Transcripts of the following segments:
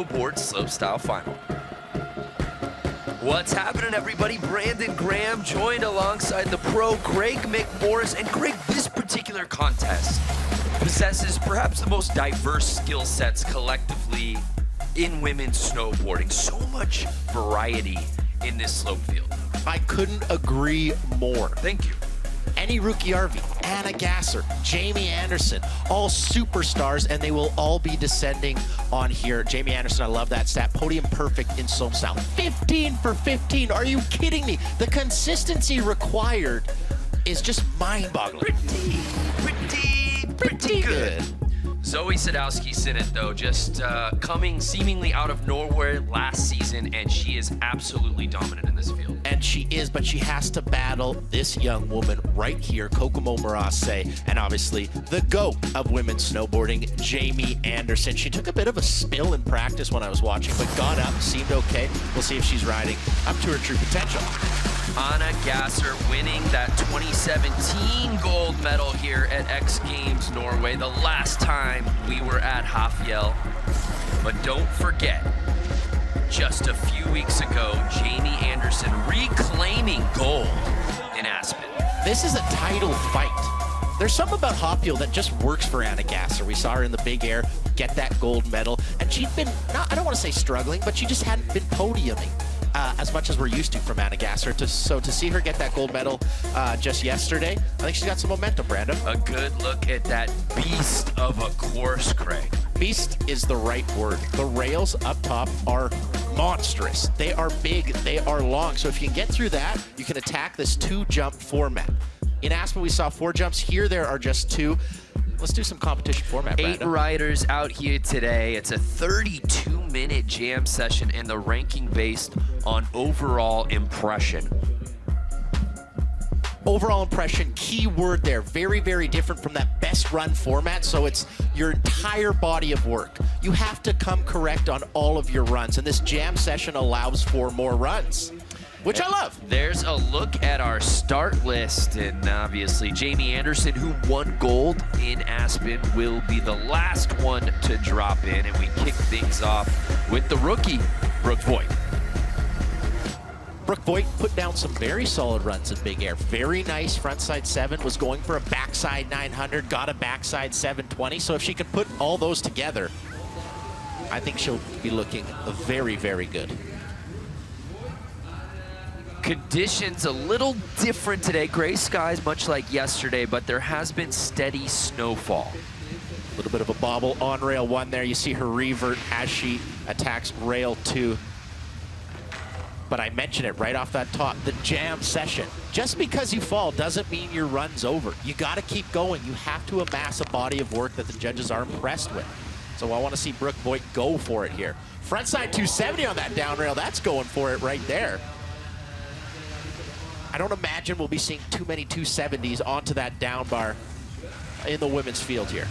Snowboard Slopestyle Final. What's happening, everybody? Brandon Graham joined alongside the pro Greg McMorris. And Greg, this particular contest possesses perhaps the most diverse skill sets collectively in women's snowboarding. So much variety in this slope field. I couldn't agree more. Thank you. Any rookie RV, Anna Gasser, Jamie Anderson, all superstars, and they will all be descending on here. Jamie Anderson, I love that stat. Podium perfect in slopestyle. 15 for 15. Are you kidding me? The consistency required is just mind-boggling. Pretty good. Zoe Sadowski-Synnott, though, just coming seemingly out of nowhere last season, and she is absolutely dominant in this field. And she is, but she has to battle this young woman right here, Kokomo Murase, and obviously the GOAT of women's snowboarding, Jamie Anderson. She took a bit of a spill in practice when I was watching, but got up, seemed okay. We'll see if she's riding up to her true potential. Anna Gasser winning that 2017 gold medal here at X Games Norway, the last time we were at Hafjell. But don't forget, just a few weeks ago, Jamie Anderson reclaiming gold in Aspen. This is a title fight. There's something about Hafjell that just works for Anna Gasser. We saw her in the big air get that gold medal, and she'd been, I don't want to say struggling, but she just hadn't been podiuming as much as we're used to from Anna Gasser. So to see her get that gold medal just yesterday, I think she's got some momentum, Brandon. A good look at that beast of a course, Craig. Beast is the right word. The rails up top are monstrous. They are big, they are long. So if you can get through that, you can attack this 2-jump format. In Aspen, we saw 4 jumps. Here, there are just 2. Let's do some competition format, Brandon. 8 riders out here today. It's a 32-minute jam session, and the ranking based on overall impression. Overall impression, key word there. Very, very different from that best run format. So it's your entire body of work. You have to come correct on all of your runs, and this jam session allows for more runs, which I love. There's a look at our start list, and obviously Jamie Anderson, who won gold in Aspen, will be the last one to drop in, and we kick things off with the rookie, Voigt. Voigt put down some very solid runs in big air. Very nice frontside 7, was going for a backside 900, got a backside 720. So if she can put all those together, I think she'll be looking very, very good. Conditions a little different today. Gray skies, much like yesterday, but there has been steady snowfall. A little bit of a bobble on rail 1 there. You see her revert as she attacks rail 2. But I mentioned it right off that top, the jam session. Just because you fall doesn't mean your run's over. You got to keep going. You have to amass a body of work that the judges are impressed with. So I want to see Voigt go for it here. Frontside 270 on that down rail. That's going for it right there. I don't imagine we'll be seeing too many 270s onto that down bar in the women's field here.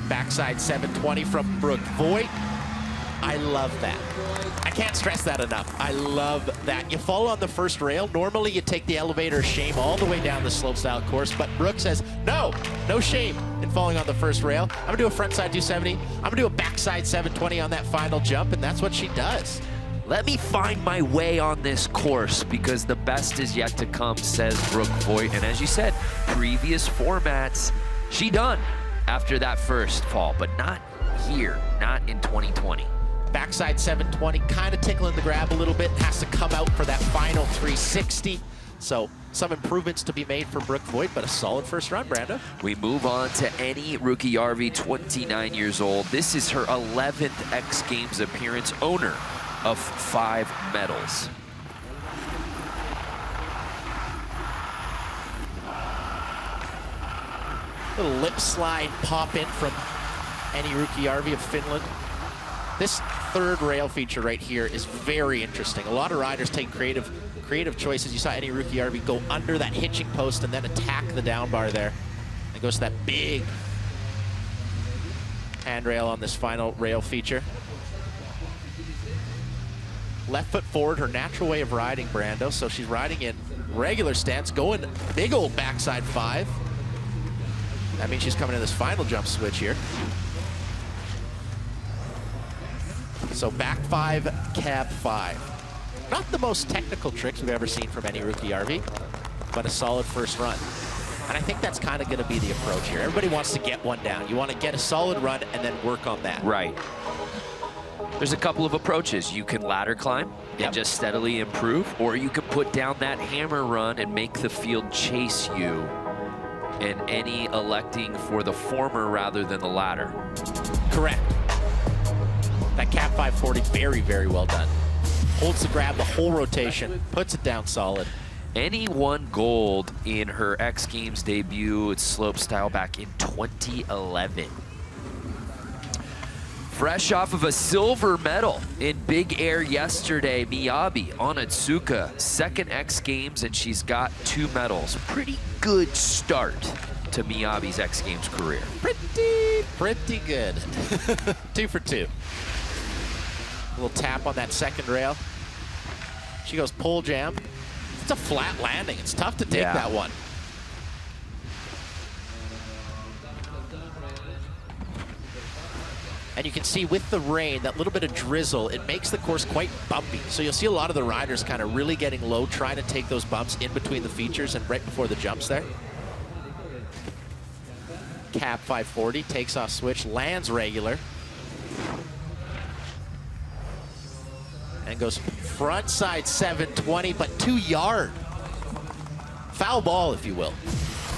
Backside 720 from Voigt. I love that. I can't stress that enough. I love that. You fall on the first rail. Normally you take the elevator of shame all the way down the slopestyle course, but Brooke says, no shame in falling on the first rail. I'm gonna do a frontside 270. I'm gonna do a backside 720 on that final jump, and that's what she does. Let me find my way on this course because the best is yet to come, says Voigt. And as you said, previous formats, she done after that first fall, but not here, not in 2020. Backside 720, kind of tickling the grab a little bit, has to come out for that final 360. So some improvements to be made for Voigt, but a solid first run, Brando. We move on to any rookie RV, 29 years old. This is her 11th X Games appearance, owner of 5 medals. Little lip slide pop in from any rookie RV of Finland. This third rail feature right here is very interesting. A lot of riders take creative choices. You saw any rookie RV go under that hitching post and then attack the down bar there. It goes to that big handrail on this final rail feature. Left foot forward, her natural way of riding, Brando. So she's riding in regular stance, going big old backside 5. That means she's coming in this final jump switch here. So back 5, cab 5. Not the most technical tricks we've ever seen from any rookie RV, but a solid first run. And I think that's kind of going to be the approach here. Everybody wants to get one down. You want to get a solid run and then work on that. Right. There's a couple of approaches. You can ladder climb and just steadily improve, or you can put down that hammer run and make the field chase you, and any electing for the former rather than the latter. Correct. That cap 540, very, very well done. Holds the grab the whole rotation, puts it down solid. Any won gold in her X Games debut at slopestyle back in 2011. Fresh off of a silver medal in big air yesterday, Miyabi Onitsuka, second X Games, and she's got 2 medals. Pretty good start to Miyabi's X Games career. Pretty good. 2 for 2. A little tap on that second rail. She goes pole jam. It's a flat landing. It's tough to take that one. And you can see with the rain, that little bit of drizzle, it makes the course quite bumpy. So you'll see a lot of the riders kind of really getting low, trying to take those bumps in between the features and right before the jumps there. Cap 540, takes off switch, lands regular. And goes front side 720, but 2 yard. Foul ball, if you will.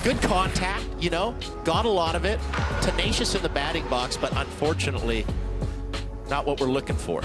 Good contact, you know, got a lot of it. Tenacious in the batting box, but unfortunately, not what we're looking for.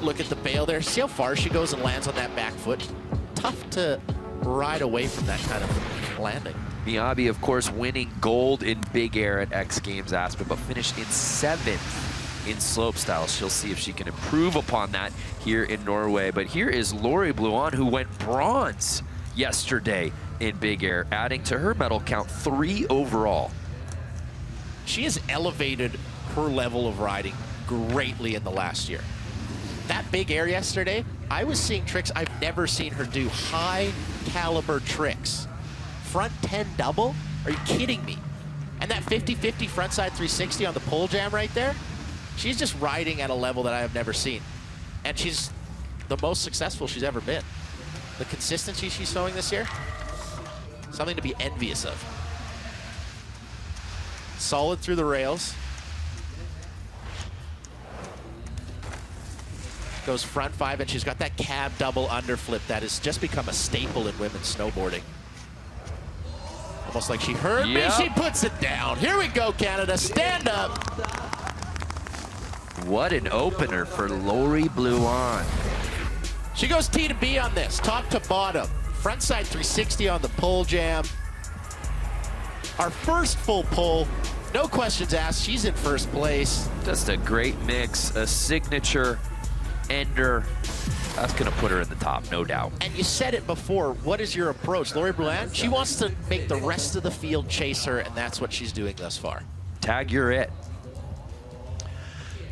Look at the bail there. See how far she goes and lands on that back foot. Tough to ride away from that kind of landing. Miyabi, of course, winning gold in big air at X Games Aspen, but finished in 7th in slopestyle. She'll see if she can improve upon that here in Norway. But here is Lori Blouin, who went bronze yesterday in big air, adding to her medal count 3 overall. She has elevated her level of riding greatly in the last year. That big air yesterday, I was seeing tricks I've never seen her do. High caliber tricks. Front 10 double? Are you kidding me? And that 50-50 frontside 360 on the pole jam right there, she's just riding at a level that I have never seen. And she's the most successful she's ever been. The consistency she's showing this year, something to be envious of. Solid through the rails. Goes front 5, and she's got that cab double underflip that has just become a staple in women's snowboarding. Almost like she heard me, she puts it down. Here we go, Canada, stand up. What an opener for Lori Blouin. She goes T to B on this, top to bottom. Frontside 360 on the pole jam. Our first full pull, no questions asked, she's in first place. Just a great mix, a signature ender. That's gonna put her in the top, no doubt. And you said it before, what is your approach? Lori Blouin, she wants to make the rest of the field chase her, and that's what she's doing thus far. Tag, you're it.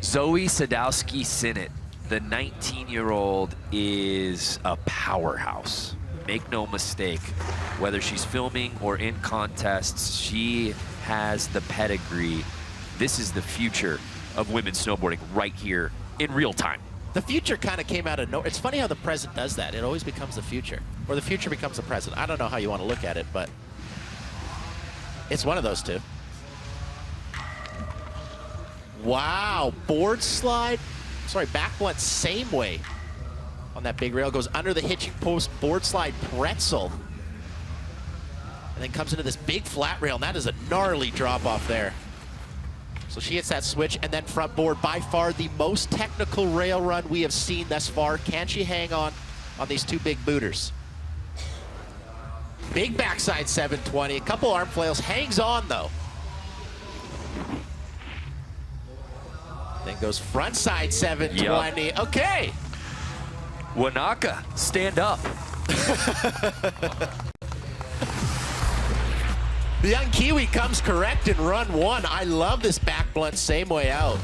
Zoe Sadowski-Synnott, the 19-year-old, is a powerhouse. Make no mistake, whether she's filming or in contests, she has the pedigree. This is the future of women's snowboarding right here in real time. The future kind of came out of nowhere. It's funny how the present does that. It always becomes the future, or the future becomes the present. I don't know how you want to look at it, but it's one of those two. Wow, board slide. Sorry, back blunt same way on that big rail. Goes under the hitching post, board slide pretzel. And then comes into this big flat rail, and that is a gnarly drop off there. So she hits that switch, and then front board, by far the most technical rail run we have seen thus far. Can she hang on these 2 big booters? Big backside 720, a couple arm flails, hangs on though. Then goes front side 720, Yep. Okay. Wanaka, stand up. The young Kiwi comes correct in run 1. I love this back blunt same way out.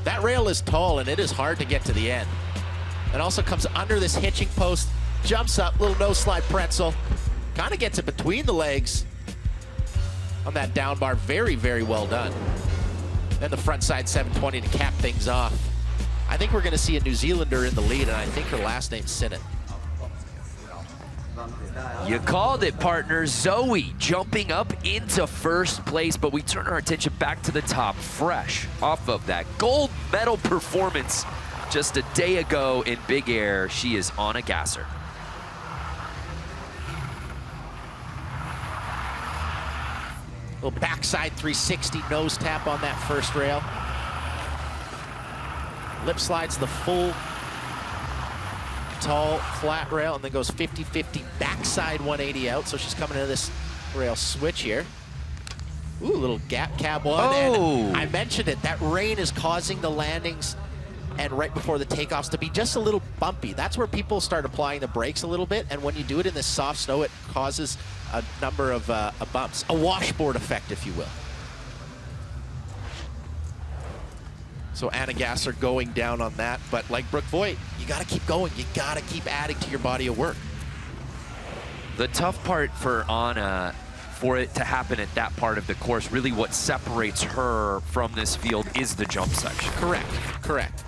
That rail is tall and it is hard to get to the end. And also comes under this hitching post, jumps up, little nose slide pretzel, Kind of gets it between the legs on that down bar. Very, very well done. Then the front side 720 to cap things off. I think we're going to see a New Zealander in the lead, and I think her last name's Synnott. You called it, partner. Zoe jumping up into first place, but we turn our attention back to the top, fresh off of that gold medal performance just a day ago in Big Air. She is on a gasser. Little backside 360 nose tap on that first rail. Lip slides the full tall flat rail and then goes 50-50 backside 180 out. So she's coming into this rail switch here. Ooh, little gap cab one. Oh. And I mentioned it, that rain is causing the landings and right before the takeoffs to be just a little bumpy. That's where people start applying the brakes a little bit, and when you do it in this soft snow, it causes a number of bumps. A washboard effect, if you will. So Anna Gasser going down on that, but like Brooke Voigt, you gotta keep going. You gotta keep adding to your body of work. The tough part for Anna, for it to happen at that part of the course, really what separates her from this field is the jump section. Correct, correct.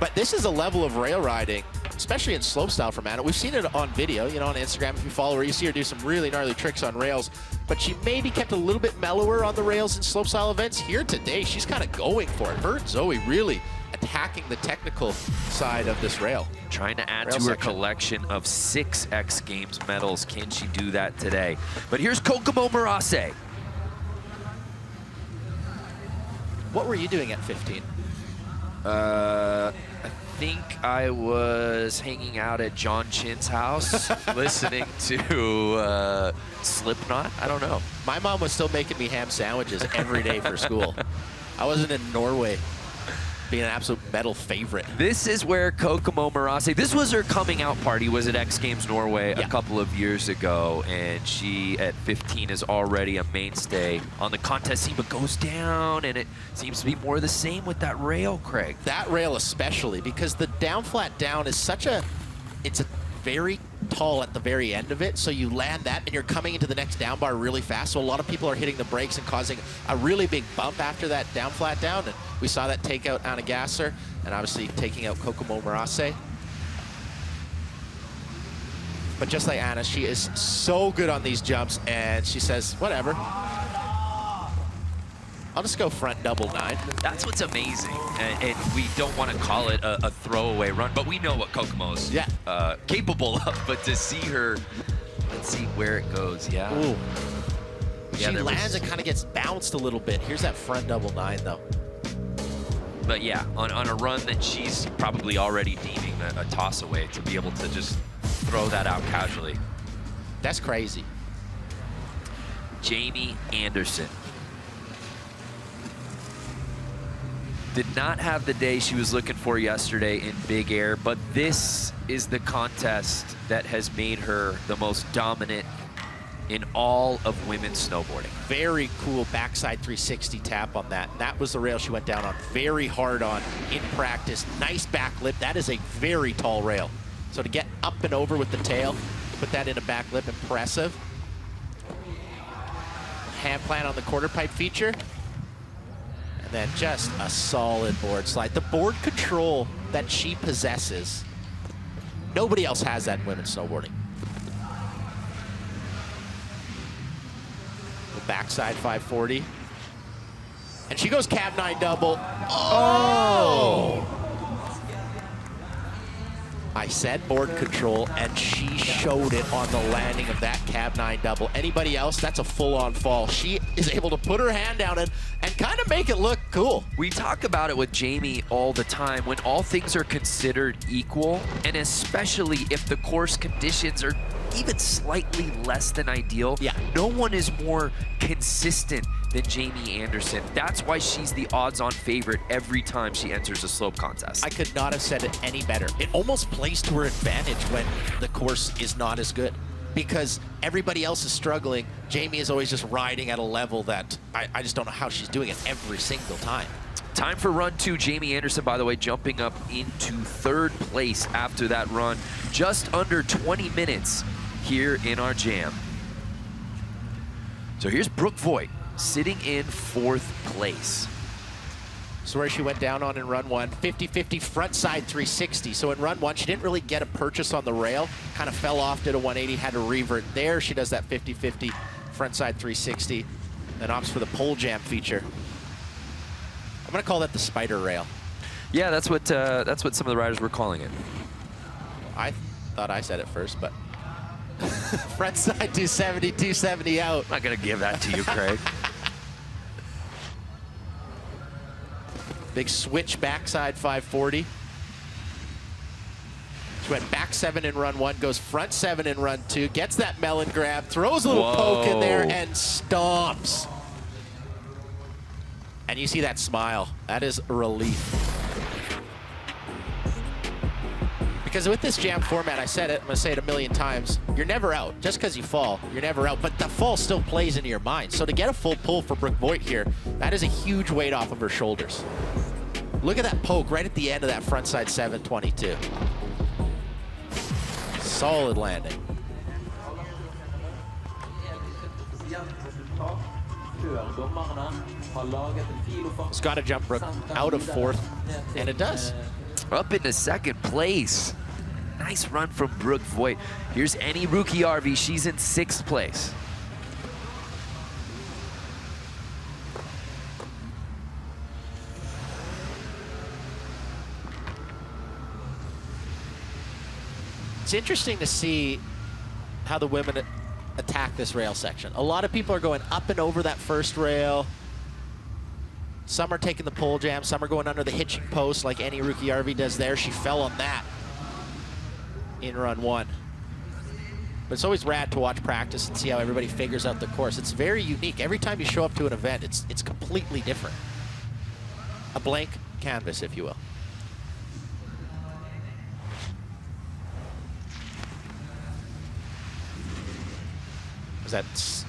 But this is a level of rail riding, especially in slopestyle from Anna. We've seen it on video, you know, on Instagram if you follow her. You see her do some really gnarly tricks on rails, but she maybe kept a little bit mellower on the rails in slopestyle events. Here today, she's kind of going for it. Her and Zoe really attacking the technical side of this rail. Trying to add Rail to her section. collection of 6 X Games medals. Can she do that today? But here's Kokomo Murase. What were you doing at 15? I think I was hanging out at John Chin's house listening to Slipknot. I don't know. My mom was still making me ham sandwiches every day for school. I wasn't in Norway being an absolute metal favorite. This is where Kokomo Murase, this was her coming out party, was at X Games Norway a couple of years ago, and she at 15 is already a mainstay on the contest scene, but goes down, and it seems to be more of the same with that rail, Craig. That rail especially, because the down flat down is such a, it's a very tall at the very end of it, so you land that and you're coming into the next down bar really fast, so a lot of people are hitting the brakes and causing a really big bump after that down flat down, and we saw that take out Anna Gasser and obviously taking out Kokomo Murase. But just like Anna, she is so good on these jumps, and she says, whatever, I'll just go front double 9. That's what's amazing, and we don't want to call it a throwaway run, but we know what Kokomo's capable of. But to see her, let's see where it goes. Yeah. Ooh. Yeah, She lands and kind of gets bounced a little bit. Here's that front double 9 though. But yeah, on a run that she's probably already deeming a toss away, to be able to just throw that out casually. That's crazy. Jamie Anderson did not have the day she was looking for yesterday in Big Air, but this is the contest that has made her the most dominant in all of women's snowboarding. Very cool backside 360 tap on that. And that was the rail she went down on very hard on in practice. Nice back lip. That is a very tall rail. So to get up and over with the tail, put that in a back lip, impressive. Hand plant on the quarter pipe feature. And then just a solid board slide. The board control that she possesses, nobody else has that in women's snowboarding. The backside 540. And she goes cab 9 double. Oh! I said board control, and she showed it on the landing of that cab 9 double. Anybody else, that's a full-on fall. She is able to put her hand down and kind of make it look cool. We talk about it with Jamie all the time. When all things are considered equal, and especially if the course conditions are even slightly less than ideal, no one is more consistent than Jamie Anderson. That's why she's the odds-on favorite every time she enters a slope contest. I could not have said it any better. It almost plays to her advantage when the course is not as good, because everybody else is struggling. Jamie is always just riding at a level that I just don't know how she's doing it every single time. Time for run 2. Jamie Anderson, by the way, jumping up into 3rd place after that run. Just under 20 minutes here in our jam. So here's Brooke Voigt sitting in 4th place. So where she went down on in run 1, 50-50 front side 360. So in run 1, she didn't really get a purchase on the rail, kind of fell off, did a 180, had to revert there. She does that 50-50 front side 360, then opts for the pole jam feature. I'm gonna call that the spider rail. Yeah, that's what some of the riders were calling it. I thought I said it first, but front side 270, 270 out. I'm not gonna give that to you, Craig. Big switch backside 540. She went back 7 in run 1, goes front 7 in run 2, gets that melon grab, throws a little poke in there, and stomps. And you see that smile. That is a relief. Because with this jam format, I said it, I'm gonna say it a million times, you're never out. Just because you fall, you're never out. But the fall still plays into your mind. So to get a full pull for Brooke Voigt here, that is a huge weight off of her shoulders. Look at that poke right at the end of that front side 722. Solid landing. It's got to jump Brooke out of 4th, and it does. Up into 2nd place. Nice run from Brooke Voigt. Here's any rookie RV. She's in 6th place. It's interesting to see how the women attack this rail section. A lot of people are going up and over that first rail. Some are taking the pole jam, some are going under the hitching post like any rookie RV does there. She fell on that in run 1. But it's always rad to watch practice and see how everybody figures out the course. It's very unique. Every time you show up to an event, it's completely different. A blank canvas, if you will.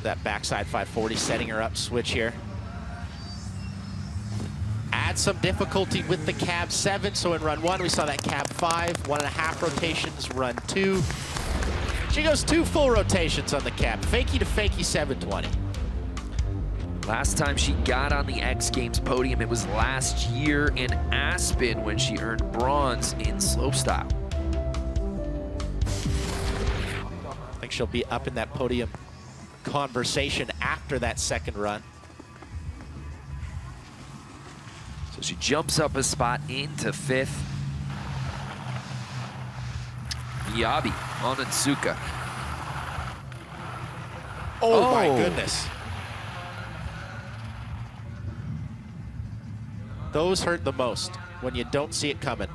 That backside 540 setting her up switch here. Add some difficulty with the cab 7. So in run 1, we saw that cab 5, 1.5 rotations, run 2. She goes 2 full rotations on the cab. Fakie to fakie 720. Last time she got on the X Games podium, it was last year in Aspen when she earned bronze in slopestyle. I think she'll be up in that podium conversation after that 2nd run. So she jumps up a spot into 5th. Miyabi on Onitsuka. Oh my goodness. Those hurt the most when you don't see it coming.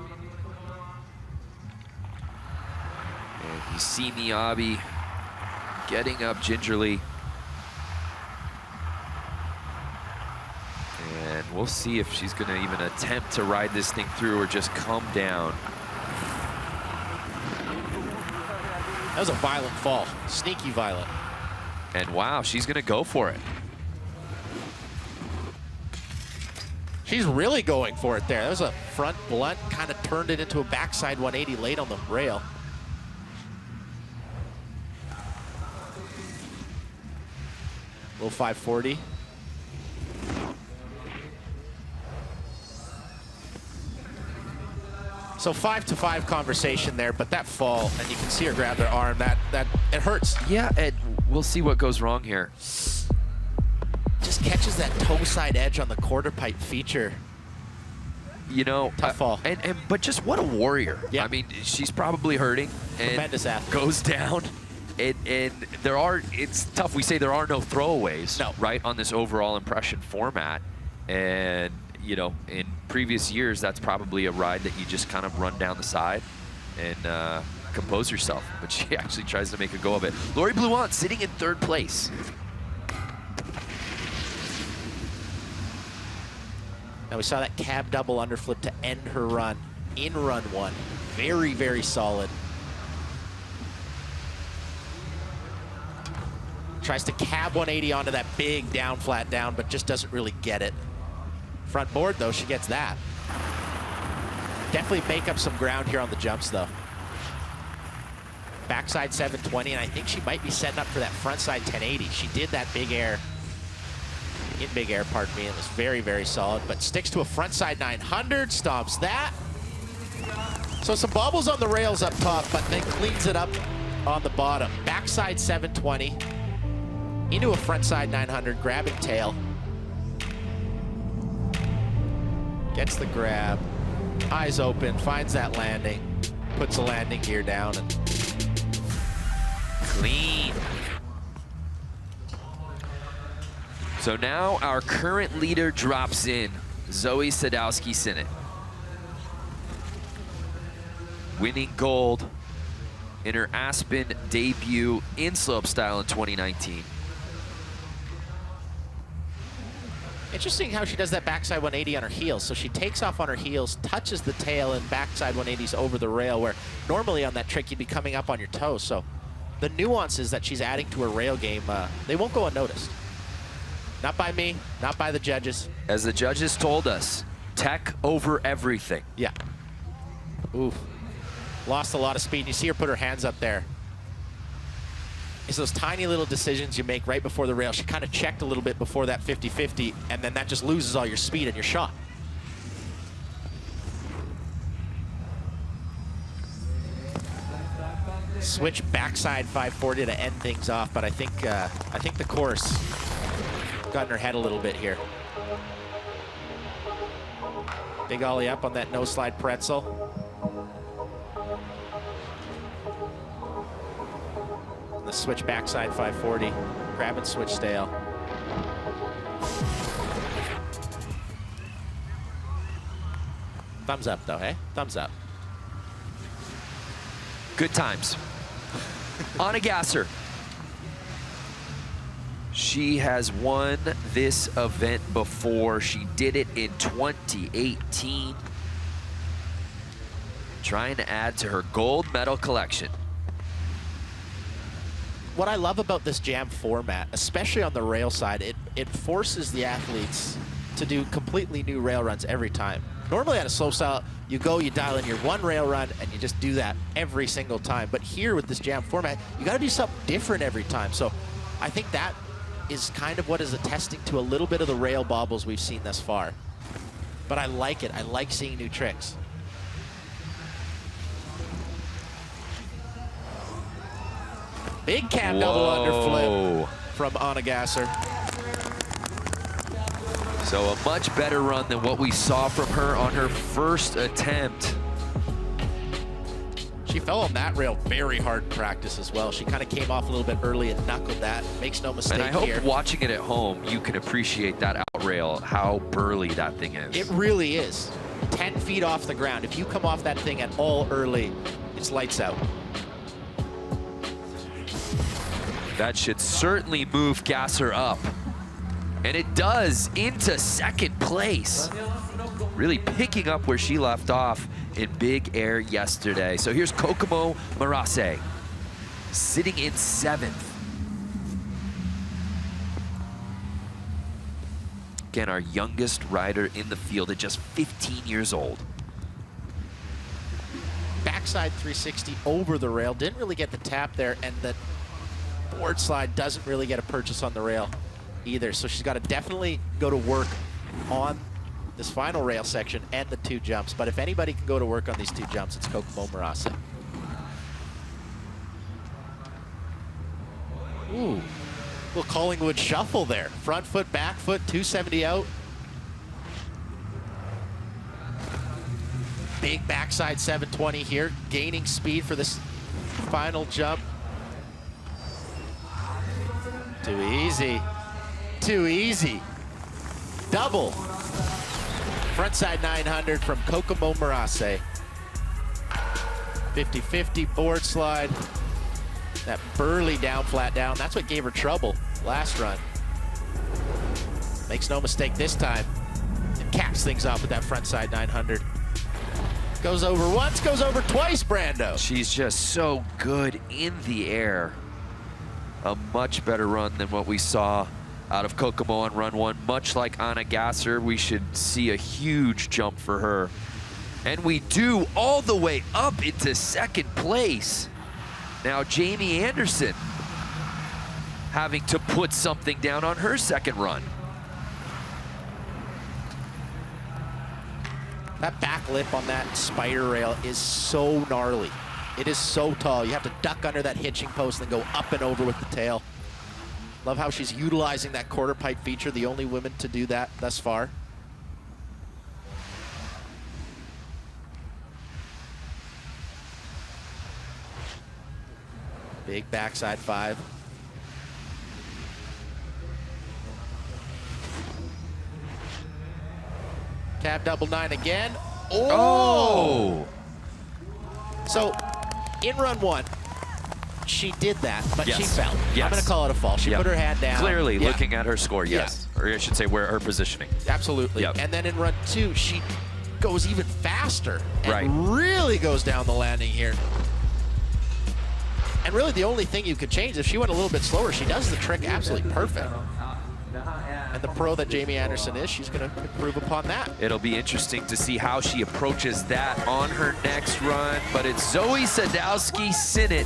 And you see Miyabi getting up gingerly. And we'll see if she's gonna even attempt to ride this thing through or just come down. That was a violent fall, sneaky violent. And wow, she's gonna go for it. She's really going for it there. That was a front blunt, kind of turned it into a backside 180 late on the rail. Little 540. So 5-to-5 conversation there, but that fall, and you can see her grab her arm, that it hurts. Yeah, Ed, we'll see what goes wrong here. Just catches that toe side edge on the quarter pipe feature. You know, tough fall. But just what a warrior. Yeah. I mean, she's probably hurting and tremendous athlete. Goes down. And it's tough. We say there are no throwaways, right, on this overall impression format. And, you know, in previous years, that's probably a ride that you just kind of run down the side and compose yourself. But she actually tries to make a go of it. Lori Blouin sitting in 3rd place. Now we saw that cab double underflip to end her run in run 1. Very, very solid. Tries to cab 180 onto that big down flat down, but just doesn't really get it. Front board, though, she gets that. Definitely make up some ground here on the jumps, though. Backside 720, and I think she might be setting up for that frontside 1080. She did that big air, in big air, pardon me, and was very, very solid, but sticks to a frontside 900, stomps that. So some bobbles on the rails up top, but then cleans it up on the bottom. Backside 720, into a frontside 900, grabbing tail. Gets the grab, eyes open, finds that landing, puts the landing gear down, and clean. So now our current leader drops in, Zoe Sadowski-Synnott. Winning gold in her Aspen debut in slopestyle in 2019. interesting how she does that backside 180 on her heels. So she takes off on her heels, touches the tail, and backside 180s over the rail, where normally on that trick you'd be coming up on your toes. So the nuances that she's adding to her rail game, they won't go unnoticed. Not by me, not by the judges. As the judges told us, tech over everything. Yeah. Oof. Lost a lot of speed. You see her put her hands up there. It's those tiny little decisions you make right before the rail. She kind of checked a little bit before that 50-50, and then that just loses all your speed and your shot. Switch backside 540 to end things off, but I think the course got in her head a little bit here. Big ollie up on that no slide pretzel. And the switch backside 540, grab and switch tail. Thumbs up though, hey? Thumbs up. Good times. Anna Gasser. She has won this event before. She did it in 2018. Trying to add to her gold medal collection. What I love about this jam format, especially on the rail side, it forces the athletes to do completely new rail runs every time. Normally on a slopestyle, you go, you dial in your one rail run, and you just do that every single time. But here with this jam format, you got to do something different every time. So I think that is kind of what is attesting to a little bit of the rail bobbles we've seen thus far. But I like it. I like seeing new tricks. Big cab double underflip from Anna Gasser. So a much better run than what we saw from her on her first attempt. She fell on that rail very hard in practice as well. She kind of came off a little bit early and knuckled that. Makes no mistake here. And I hope watching it at home, you can appreciate that out rail, how burly that thing is. It really is. 10 feet off the ground. If you come off that thing at all early, it's lights out. That should certainly move Gasser up. And it does, into second place. Really picking up where she left off in big air yesterday. So here's Kokomo Murase, sitting in 7th. Again, our youngest rider in the field at just 15 years old. Backside 360 over the rail. Didn't really get the tap there, and the board slide doesn't really get a purchase on the rail either. So she's got to definitely go to work on this final rail section and the 2 jumps. But if anybody can go to work on these 2 jumps, it's Kokomo Murase. Ooh, little Collingwood shuffle there. Front foot, back foot, 270 out. Big backside 720 here, gaining speed for this final jump. Too easy. Too easy. Double. Frontside 900 from Kokomo Murase. 50-50 board slide. That burly down, flat down. That's what gave her trouble last run. Makes no mistake this time. And caps things off with that frontside 900. Goes over once, goes over twice, Brando. She's just so good in the air. A much better run than what we saw out of Kokomo on run 1. Much like Anna Gasser, we should see a huge jump for her. And we do, all the way up into second place. Now Jamie Anderson having to put something down on her second run. That back lip on that spider rail is so gnarly. It is so tall. You have to duck under that hitching post and go up and over with the tail. Love how she's utilizing that quarter pipe feature, the only woman to do that thus far. Big backside 5. Cab double 9 again. Oh! So, in run 1, she did that, but Yes. she fell. Yes. I'm going to call it a fall. She Yep. put her hand down. Clearly, Yeah. looking at her score, yes. Or I should say, where her positioning. Absolutely. Yep. And then in run 2, she goes even faster and Right. really goes down the landing here. And really the only thing you could change, if she went a little bit slower, she does the trick absolutely perfect. And the pro that Jamie Anderson is, she's going to improve upon that. It'll be interesting to see how she approaches that on her next run, but it's Zoe Sadowski-Synnott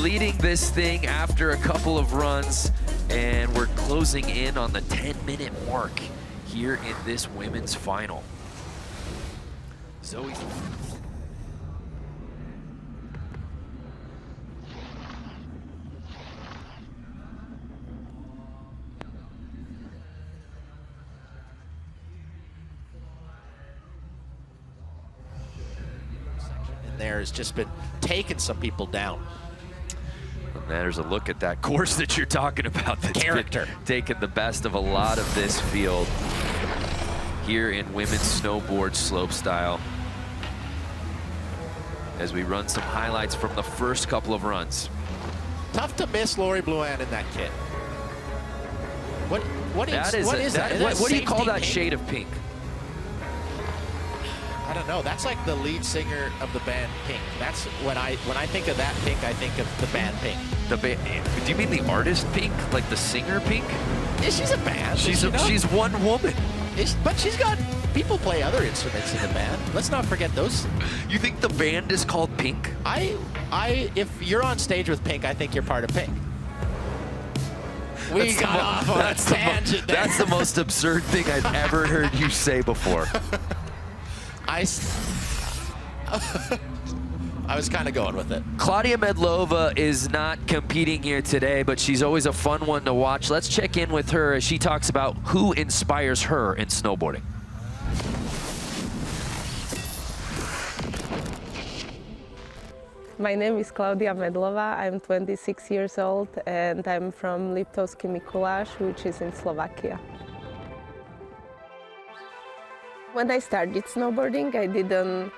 leading this thing after a couple of runs, and we're closing in on the 10-minute mark here in this women's final. Zoe. There has just been taking some people down. And there's a look at that course that you're talking about. That's Character. been taking the best of a lot of this field here in women's snowboard slopestyle. As we run some highlights from the first couple of runs. Tough to miss Lori Blouin in that kit. What is that? Is that What do you call safety that pink? shade of pink? I don't know. That's like the lead singer of the band Pink. That's when I think of that Pink, I think of the band Pink. Do you mean the artist Pink, like the singer Pink? Yeah, she's a band. She's one woman. But she's got people play other instruments in the band. Let's not forget those. You think the band is called Pink? If you're on stage with Pink, I think you're part of Pink. We got off on a tangent there. That's the most absurd thing I've ever heard you say before. I was kind of going with it. Claudia Medlova is not competing here today, but she's always a fun one to watch. Let's check in with her as she talks about who inspires her in snowboarding. My name is Claudia Medlova. I'm 26 years old and I'm from Liptovský Mikuláš, which is in Slovakia. When I started snowboarding, I didn't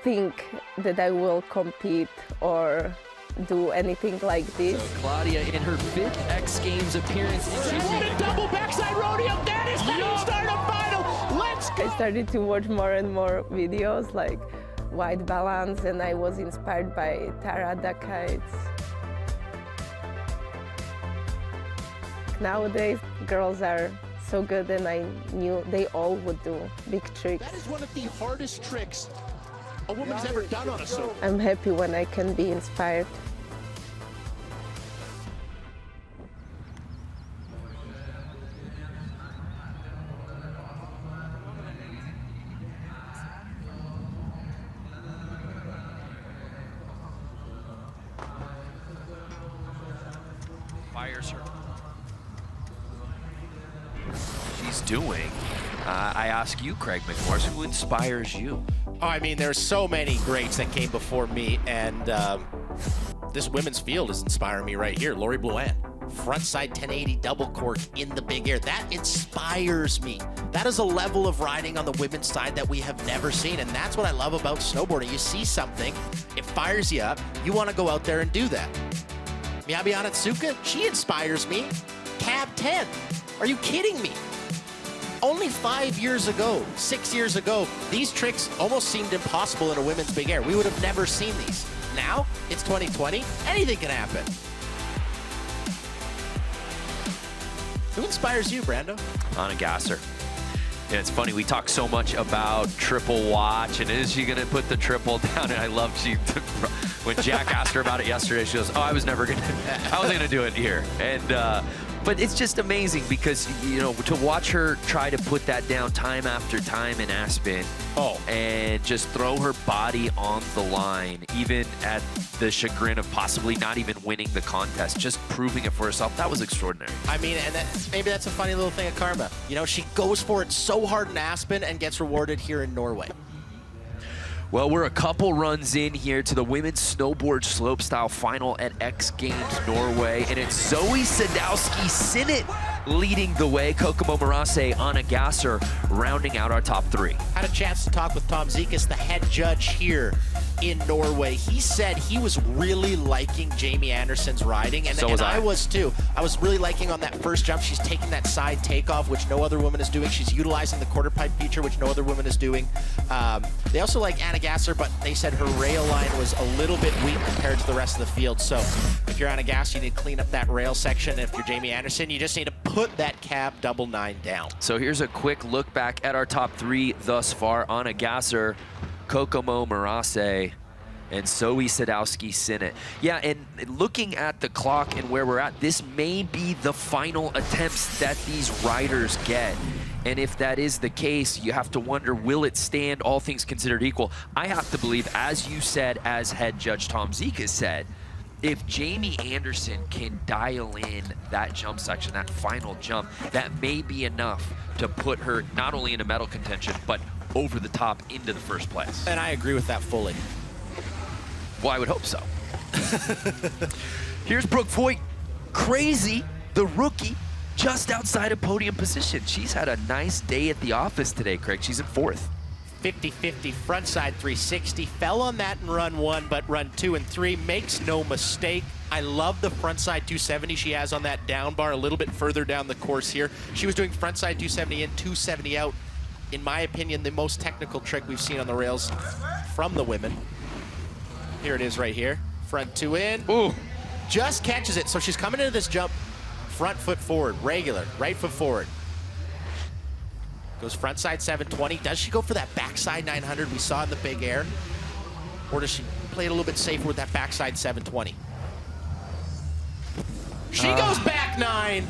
think that I will compete or do anything like this. So Claudia in her 5th X Games appearance. She won a double backside rodeo. That is how you start a final. Let's go. I started to watch more and more videos like White Balance, and I was inspired by Tara Dakaits. Nowadays, girls are so good, and I knew they all would do big tricks. That is one of the hardest tricks a woman's ever done on a slope. I'm happy when I can be inspired. Fires her. She's doing. I ask you, Craig McMorris, who inspires you? Oh, I mean, there's so many greats that came before me, and this women's field is inspiring me right here. Lori Blouin, frontside 1080 double cork in the big air. That inspires me. That is a level of riding on the women's side that we have never seen, and that's what I love about snowboarding. You see something, it fires you up, you want to go out there and do that. Miyabi Onitsuka, she inspires me. Cab 10, are you kidding me? Only 5 years ago, 6 years ago, these tricks almost seemed impossible in a women's big air. We would have never seen these. Now, it's 2020, anything can happen. Who inspires you, Brando? Anna Gasser. And it's funny, we talk so much about triple watch, and is she going to put the triple down? And I love when Jack asked her about it yesterday, she goes, "Oh, I wasn't going to do it here." And but it's just amazing because, you know, to watch her try to put that down time after time in Aspen, and just throw her body on the line, even at the chagrin of possibly not even winning the contest, just proving it for herself. That was extraordinary. I mean, and maybe that's a funny little thing of karma. You know, she goes for it so hard in Aspen and gets rewarded here in Norway. Well, we're a couple runs in here to the women's snowboard slopestyle final at X Games Norway, and it's Zoe Sadowski-Synnott leading the way. Kokomo Murase, Anna Gasser rounding out our top three. Had a chance to talk with Tom Zekas, the head judge here in Norway. He said he was really liking Jamie Anderson's riding, and, I was too. I was really liking on that first jump. She's taking that side takeoff, which no other woman is doing. She's utilizing the quarter pipe feature, which no other woman is doing. They also like Anna Gasser, but they said her rail line was a little bit weak compared to the rest of the field. So if you're Anna Gasser, you need to clean up that rail section. If you're Jamie Anderson, you just need to put that cab double 9 down. So here's a quick look back at our top three thus far. Anna Gasser, Kokomo Murase, and Zoe Sadowski-Synnott. Yeah, and looking at the clock and where we're at, this may be the final attempts that these riders get. And if that is the case, you have to wonder, will it stand, all things considered equal? I have to believe, as you said, as head judge Tom Zekas said, if Jamie Anderson can dial in that jump section, that final jump, that may be enough to put her not only in a medal contention, but over the top into the first place. And I agree with that fully. Well, I would hope so. Here's Brooke Voigt, crazy, the rookie, just outside of podium position. She's had a nice day at the office today, Craig. She's in 4th. 50-50 frontside 360. Fell on that in run 1, but run 2 and 3 makes no mistake. I love the frontside 270 she has on that down bar a little bit further down the course here. She was doing frontside 270 in, 270 out. In my opinion, the most technical trick we've seen on the rails from the women. Here it is right here. Front 2 in. Ooh. Just catches it. So she's coming into this jump, front foot forward, regular, right foot forward. Goes frontside 720. Does she go for that backside 900 we saw in the big air? Or does she play it a little bit safer with that backside 720? She goes back 9.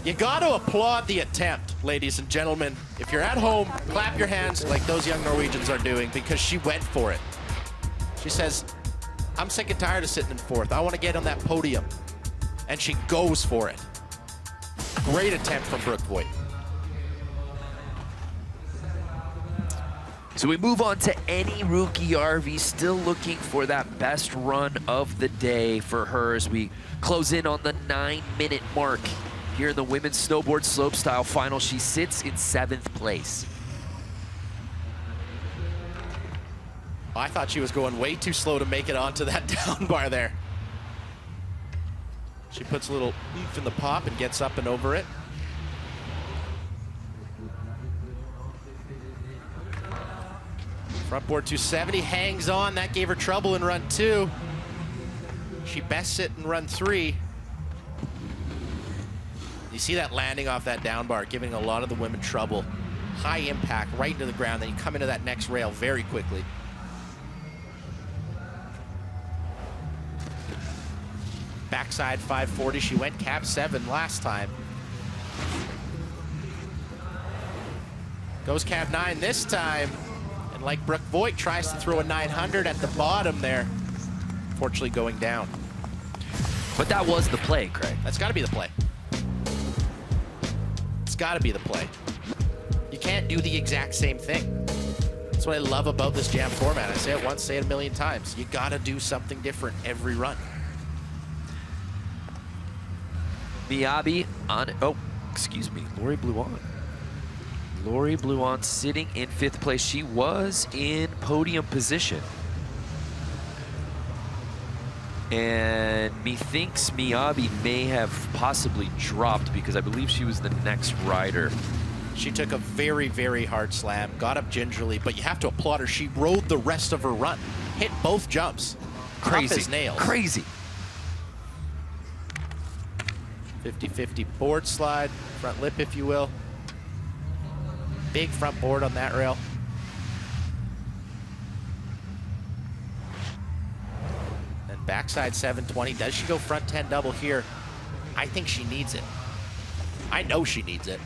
You got to applaud the attempt, ladies and gentlemen. If you're at home, clap your hands like those young Norwegians are doing, because she went for it. She says, I'm sick and tired of sitting in 4th. I want to get on that podium. And she goes for it. Great attempt from Brooke Voigt. So we move on to any rookie RV, still looking for that best run of the day for her as we close in on the 9-minute mark here in the women's snowboard slopestyle final. She sits in 7th place. I thought she was going way too slow to make it onto that down bar there. She puts a little oomph in the pop and gets up and over it. Front board 270 hangs on. That gave her trouble in run 2. She best sit in run 3. You see that landing off that down bar, giving a lot of the women trouble. High impact right into the ground. Then you come into that next rail very quickly. Backside 540. She went cap 7 last time. Goes cap 9 this time. And like Brooke Voigt, tries to throw a 900 at the bottom there. Fortunately going down. But that was the play, Craig. That's got to be the play. It's got to be the play. You can't do the exact same thing. That's what I love about this jam format. I say it once, say it a million times. You got to do something different every run. Miyabi on, oh, excuse me, Lori Blouin. Lori Blouin sitting in 5th place. She was in podium position. And methinks Miyabi may have possibly dropped because I believe she was the next rider. She took a very, very hard slam, got up gingerly, but you have to applaud her. She rode the rest of her run, hit both jumps. Crazy. Tough as nails. Crazy. 50-50 board slide, front lip, if you will. Big front board on that rail. And backside 720. Does she go front 10 double here? I think she needs it. I know she needs it.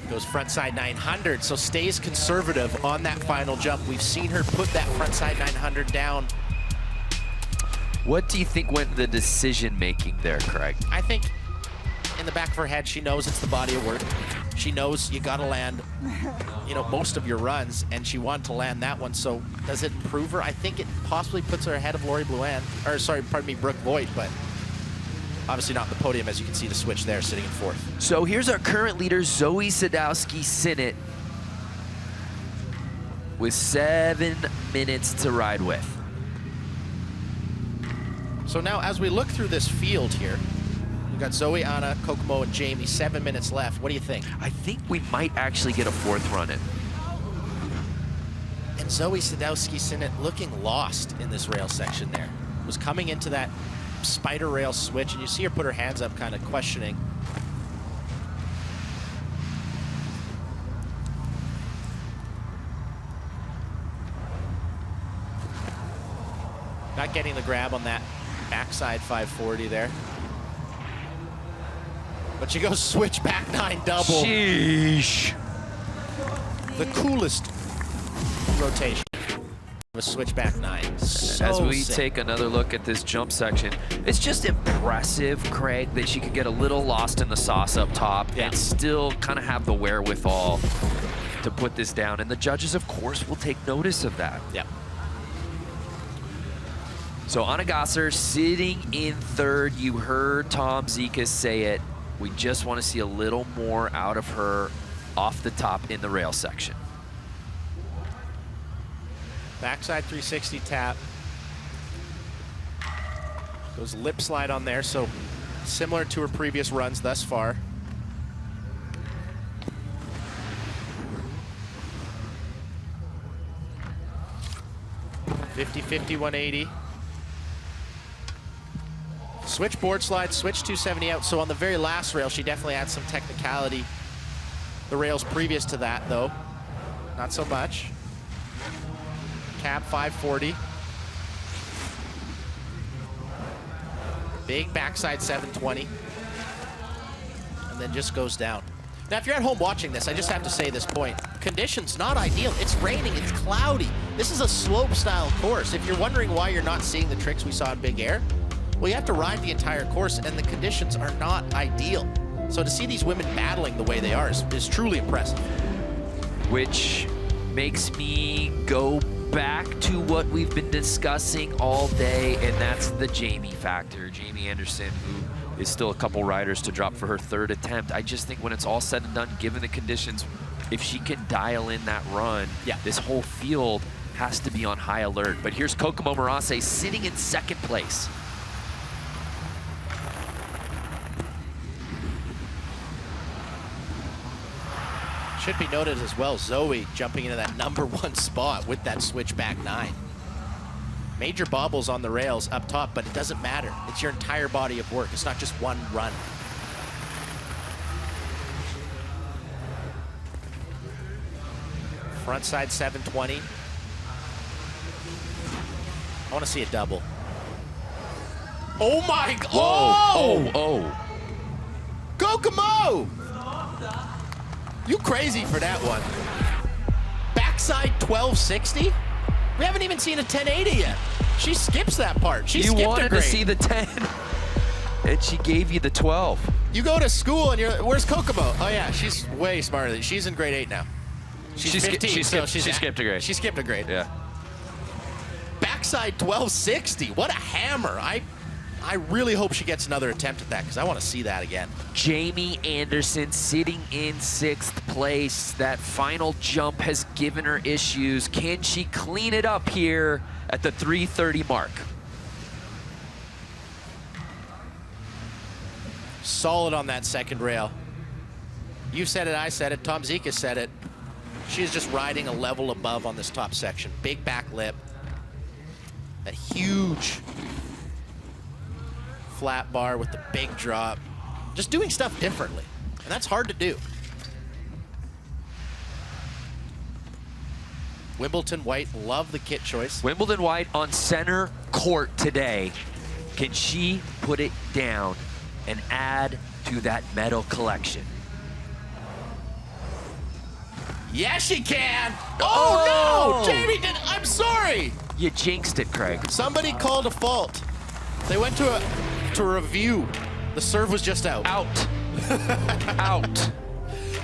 Goes frontside 900, so stays conservative on that final jump. We've seen her put that frontside 900 down. What do you think went the decision-making there, Craig? I think in the back of her head, she knows it's the body of work. She knows you gotta land, you know, most of your runs, and she wanted to land that one, so does it improve her? I think it possibly puts her ahead of Blouin, or sorry, pardon me, Brooke Voigt, but obviously not the podium, as you can see the switch there, sitting in fourth. So here's our current leader, Zoe Sadowski-Synnott, with 7 minutes to ride with. So now, as we look through this field here, we've got Zoe, Anna, Kokomo, and Jamie, 7 minutes left. What do you think? I think we might actually get a 4th run in. And Zoe Sadowski-Synnott looking lost in this rail section there. Was coming into that spider rail switch, and you see her put her hands up, kind of questioning. Not getting the grab on that backside 540 there. But she goes switch back 9 double. Sheesh. The coolest rotation. A switch back 9. So As we sick. take another look at this jump section, it's just impressive, Craig, that she could get a little lost in the sauce up top and still kind of have the wherewithal to put this down. And the judges, of course, will take notice of that. Yeah. So Anna Gasser sitting in 3rd. You heard Tom Zikas say it. We just want to see a little more out of her off the top in the rail section. Backside 360 tap. Goes lip slide on there, so similar to her previous runs thus far. (50-50) 180. Switch board slide, switch 270 out. So on the very last rail, she definitely had some technicality. The rails previous to that, though, not so much. Cap 540. Big backside 720. And then just goes down. Now, if you're at home watching this, I just have to say this point. Conditions not ideal. It's raining, it's cloudy. This is a slope style course. If you're wondering why you're not seeing the tricks we saw in Big Air, well, you have to ride the entire course, and the conditions are not ideal. So to see these women battling the way they are is truly impressive. Which makes me go back to what we've been discussing all day, and that's the Jamie factor. Jamie Anderson, who is still a couple riders to drop for her 3rd attempt. I just think when it's all said and done, given the conditions, if she can dial in that run, this whole field has to be on high alert. But here's Kokomo Murase sitting in 2nd place. Should be noted as well, Zoe jumping into that #1 spot with that switchback 9. Major bobbles on the rails up top, but it doesn't matter. It's your entire body of work. It's not just one run. Frontside 720. I want to see a double. Oh my God! Oh! Kokomo! You crazy for that one. Backside 1260? We haven't even seen a 1080 yet. She skips that part. She skipped a grade. You wanted to see the 10, and she gave you the 12. You go to school and you're, where's Kokomo? Oh yeah, she's way smarter than, she's in grade 8 now. She's 15, she so skipped a grade. She skipped a grade. Yeah. Backside 1260, what a hammer. I really hope she gets another attempt at that, because I want to see that again. Jamie Anderson sitting in 6th place. That final jump has given her issues. Can she clean it up here at the 3:30 mark? Solid on that 2nd rail. You said it, I said it, Tom Zikas said it. She's just riding a level above on this top section. Big back lip. That huge flat bar with the big drop. Just doing stuff differently, and that's hard to do. Wimbledon White, love the kit choice. Wimbledon White on center court today. Can she put it down and add to that medal collection? Yes, she can. Oh, no, Jamie did. I'm sorry. You jinxed it, Craig. Somebody called a fault. They went to a review. The serve was just out. Out. Out.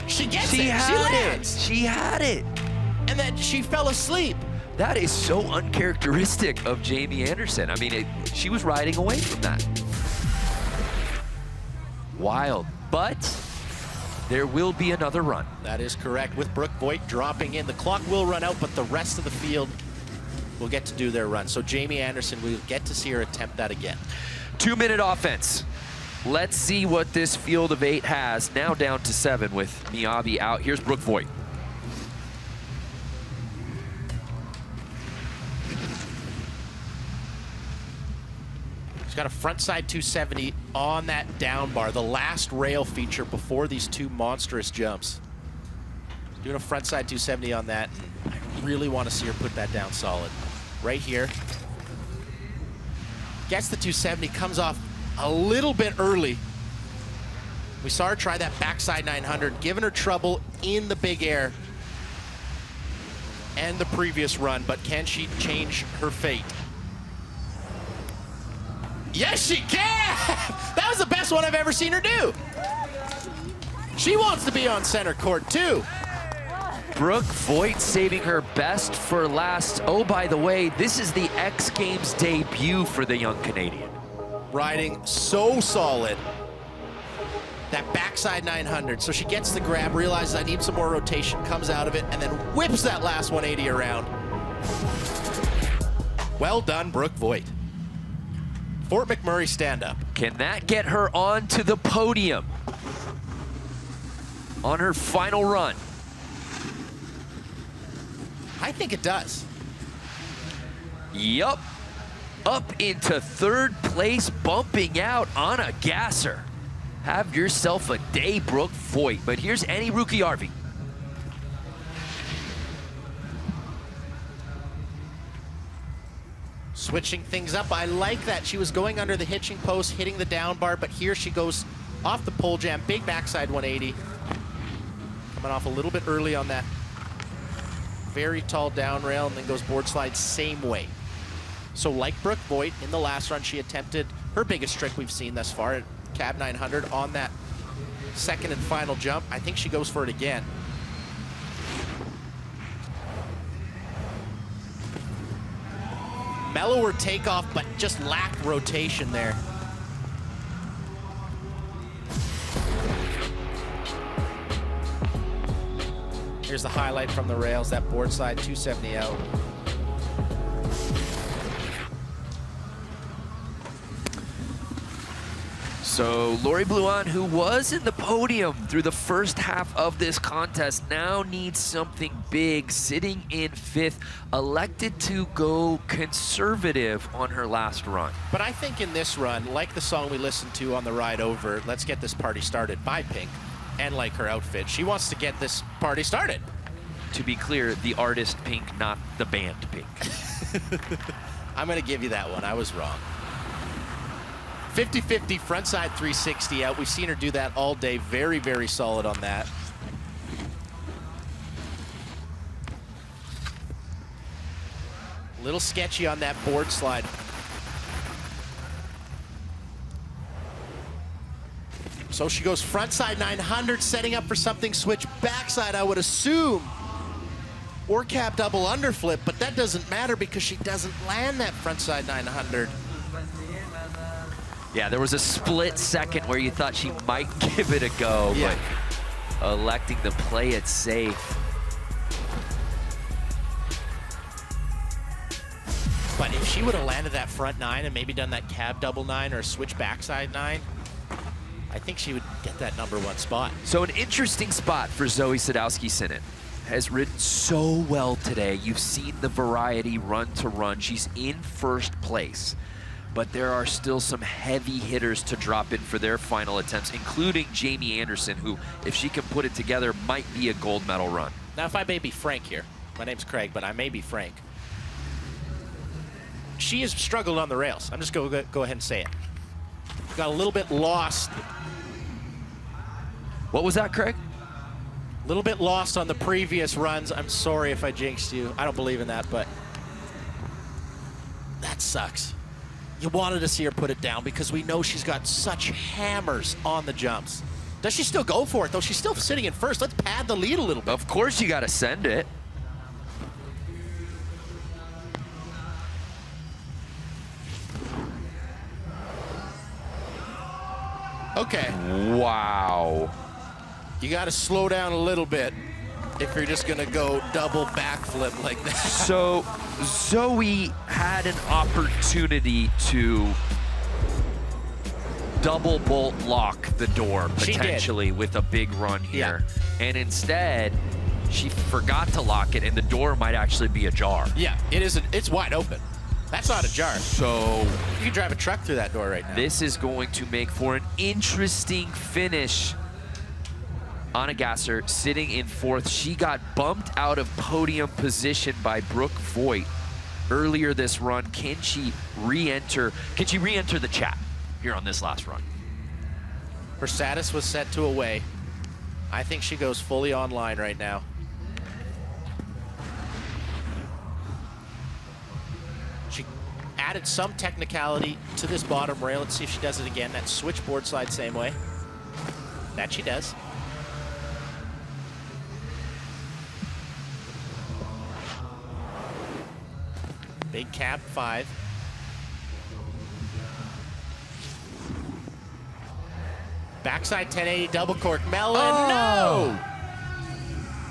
She gets it. She She had it. lands. She had it. And then she fell asleep. That is so uncharacteristic of Jamie Anderson. I mean, she was riding away from that. Wild, but there will be another run. That is correct. With Brooke Voigt dropping in, the clock will run out, but the rest of the field will get to do their run. So Jamie Anderson, we'll get to see her attempt that again. 2-minute offense. Let's see what this field of 8 has. Now down to 7 with Miyabi out. Here's Brooke Voigt. She's got a frontside 270 on that down bar, the last rail feature before these two monstrous jumps. Doing a frontside 270 on that, and I really want to see her put that down solid. Right here. Gets the 270, comes off a little bit early. We saw her try that backside 900, giving her trouble in the big air and the previous run, but can she change her fate? Yes, she can! That was the best one I've ever seen her do. She wants to be on center court, too. Brooke Voigt saving her best for last. Oh, by the way, this is the X Games debut for the young Canadian. Riding so solid. That backside 900. So she gets the grab, realizes I need some more rotation, comes out of it, and then whips that last 180 around. Well done, Brooke Voigt. Fort McMurray stand-up. Can that get her onto the podium on her final run? I think it does. Yup. Up into 3rd place, bumping out on a gasser. Have yourself a day, Brooke Voigt. But here's Annie Rukiarvi. Switching things up, I like that. She was going under the hitching post, hitting the down bar, but here she goes off the pole jam, big backside 180. Coming off a little bit early on that very tall down rail, and then goes board slide same way. So like Brooke Voigt, in the last run, she attempted her biggest trick we've seen thus far at Cab 900 on that second and final jump. I think she goes for it again. Mellower takeoff, but just lacked rotation there. Here's the highlight from the rails, that board side 270 out. So Lori Blouin, who was in the podium through the first half of this contest, now needs something big, sitting in 5th, elected to go conservative on her last run. But I think in this run, like the song we listened to on the ride over, Let's Get This Party Started by Pink, and like her outfit, she wants to get this party started. To be clear, the artist Pink, not the band Pink. I'm gonna give you that one, I was wrong. 50-50 frontside 360 out. We've seen her do that all day. Very, very solid on that. Little sketchy on that board slide. So she goes frontside 900, setting up for something switch backside, I would assume. Or cab double underflip, but that doesn't matter because she doesn't land that frontside 900. Yeah, there was a split second where you thought she might give it a go, Yeah. but electing to play it safe. But if she would have landed that front 9 and maybe done that cab double 9 or switch backside 9, I think she would get that #1 spot. So an interesting spot for Zoe Sadowski-Synnott. Has ridden so well today. You've seen the variety run to run. She's in 1st place. but there are still some heavy hitters to drop in for their final attempts, including Jamie Anderson, who, if she can put it together, might be a gold medal run. Now, if I may be frank here, my name's Craig, but I may be frank. She has struggled on the rails. I'm just going to go ahead and say it. Got a little bit lost. What was that, Craig? A little bit lost on the previous runs. I'm sorry if I jinxed you. I don't believe in that, but that sucks. You wanted to see her put it down because we know she's got such hammers on the jumps. Does she still go for it, though? She's still sitting in first. Let's pad the lead a little bit. Of course you got to send it. Okay. Wow. You got to slow down a little bit if you're just going to go double backflip like that. So Zoe had an opportunity to double bolt lock the door potentially with a big run here. Yeah. And instead, she forgot to lock it and the door might actually be ajar. Yeah, it's wide open. That's not ajar. So you can drive a truck through that door right now. This is going to make for an interesting finish. Anna Gasser sitting in fourth. She got bumped out of podium position by Brooke Voigt earlier this run. Can she re-enter? Can she re-enter the chat here on this last run? Her status was set to away. I think she goes fully online right now. She added some technicality to this bottom rail. Let's see if she does it again. That switchboard slide same way. That she does. Big cab 5. Backside 1080 double cork melon. Oh.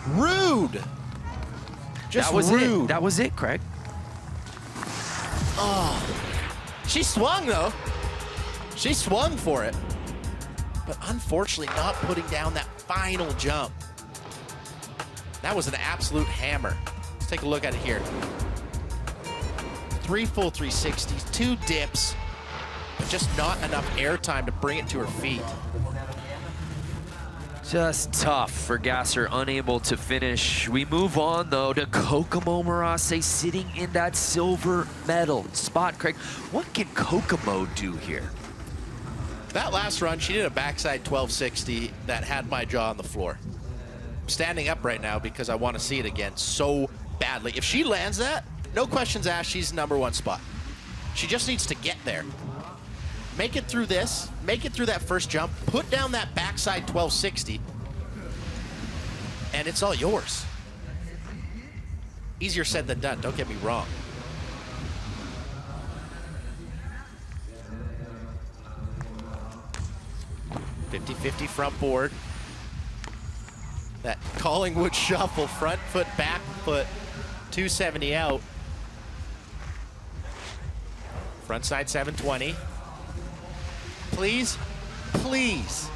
No! Rude. Just that was rude. it. That was it, Craig. Oh. She swung though. She swung for it. But unfortunately not putting down that final jump. That was an absolute hammer. Let's take a look at it here. 3 full 360s, 2 dips, but just not enough air time to bring it to her feet. Just tough for Gasser, unable to finish. We move on, though, to Kokomo Murase sitting in that silver medal spot. Craig, what can Kokomo do here? That last run, she did a backside 1260 that had my jaw on the floor. I'm standing up right now because I want to see it again so badly. If she lands that, no questions asked, she's #1 spot. She just needs to get there. Make it through this, make it through that first jump, put down that backside 1260, and it's all yours. Easier said than done, don't get me wrong. .50-50 front board. That Collingwood shuffle, front foot, back foot, 270 out. Front side 720. Please, please.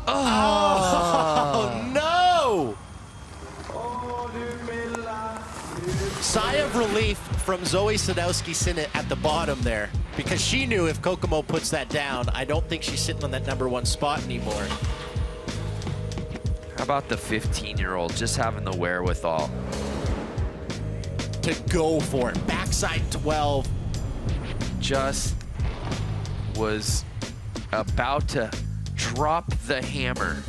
Oh, no! Sigh of relief from Zoe Sadowski-Synnott at the bottom there, because she knew if Kokomo puts that down, I don't think she's sitting on that #1 spot anymore. How about the 15-year-old just having the wherewithal to go for it? Backside 12. Just was about to drop the hammer.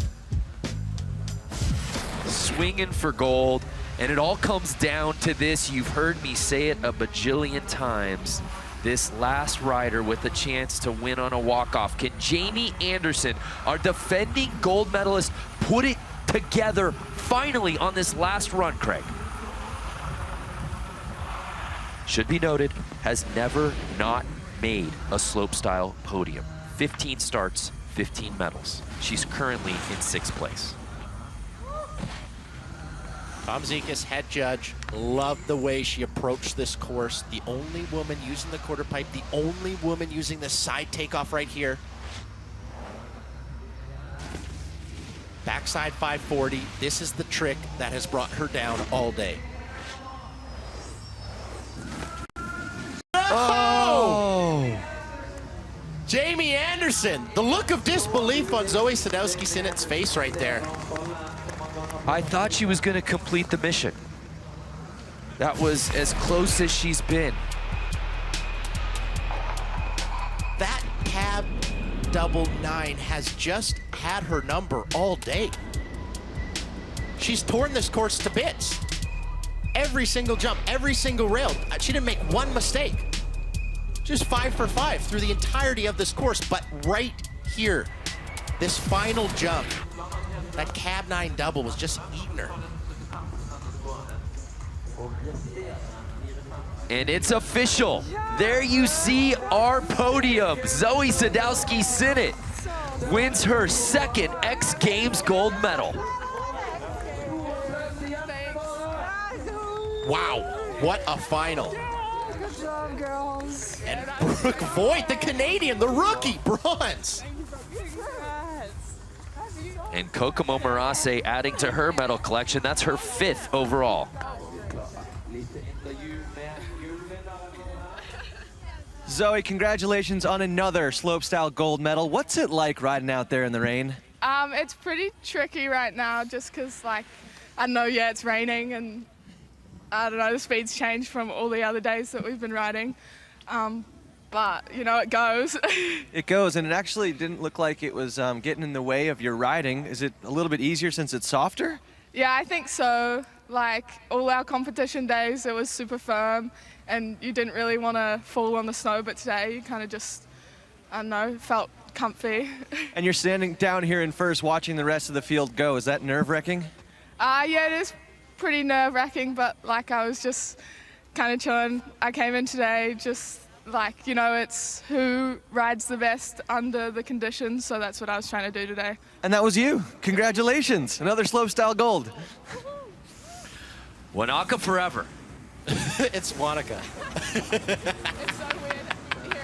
Swinging for gold. And it all comes down to this. You've heard me say it a bajillion times. This last rider with a chance to win on a walk-off. Can Jamie Anderson, our defending gold medalist, put it together finally on this last run, Craig? Should be noted, has never not made a slopestyle podium. 15 starts, 15 medals. She's currently in 6th place. Tom Zekas, head judge, loved the way she approached this course. The only woman using the quarter pipe, the only woman using the side takeoff right here. Backside 540. This is the trick that has brought her down all day. Oh! Jamie Anderson, the look of disbelief on Zoe Sadowski-Synnott's face right there. I thought she was going to complete the mission. That was as close as she's been. That cab double 9 has just had her number all day. She's torn this course to bits. Every single jump, every single rail. She didn't make one mistake. Just 5 for 5 through the entirety of this course. But right here, this final jump, that cab 9 double was just eating her. And it's official. There you see our podium. Zoe Sadowski-Synnott wins her second X Games gold medal. Wow, what a final. Good job, girls. And Brooke Voigt, the Canadian, the rookie, bronze. And Kokomo Murase adding to her medal collection. That's her 5th overall. Zoe, congratulations on another slopestyle gold medal. What's it like riding out there in the rain? It's pretty tricky right now just because, like, I don't know, yeah, it's raining and I don't know, the speed's changed from all the other days that we've been riding. But, you know, it goes. It goes, and it actually didn't look like it was getting in the way of your riding. Is it a little bit easier since it's softer? Yeah, I think so. Like, all our competition days, it was super firm and you didn't really want to fall on the snow, but today you kind of just, I don't know, felt comfy. And you're standing down here in first watching the rest of the field go. Is that nerve-wracking? Yeah, it is pretty nerve-wracking, but like I was just kind of chilling. I came in today just like, you know, it's who rides the best under the conditions, so that's what I was trying to do today. And that was you. Congratulations. Another slopestyle gold. Wanaka forever. It's Wanaka. It's so weird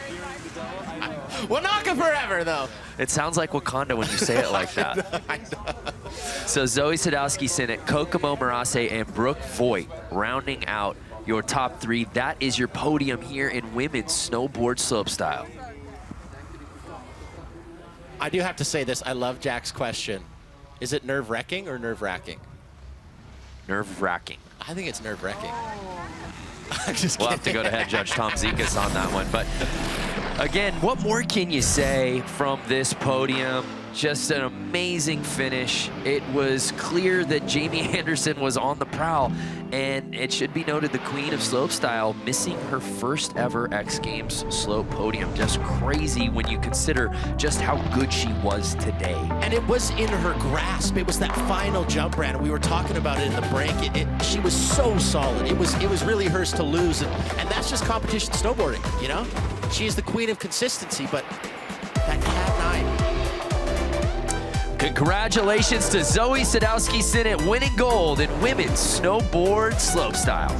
hearing like... Wanaka forever, though. It sounds like Wakanda when you say it like that. So Zoe Sadowski-Synnott, Kokomo Murase, and Brooke Voigt rounding out your top 3. That is your podium here in women's snowboard slopestyle. I do have to say this. I love Jack's question. Is it nerve-wracking or nerve-wracking? Nerve-wracking. I think it's nerve-wracking. I'm just We'll kidding. have to go to head judge Tom Zikas on that one. But again, what more can you say from this podium? Just an amazing finish. It was clear that Jamie Anderson was on the prowl, and it should be noted the queen of slopestyle missing her first ever X Games slope podium. Just crazy when you consider just how good she was today. And it was in her grasp. It was that final jump, Brandon. We were talking about it in the break. She was so solid. It was really hers to lose, and that's just competition snowboarding, you know? She is the queen of consistency, but that cab 9. Congratulations to Zoe Sadowski-Synnott winning gold in women's snowboard slopestyle.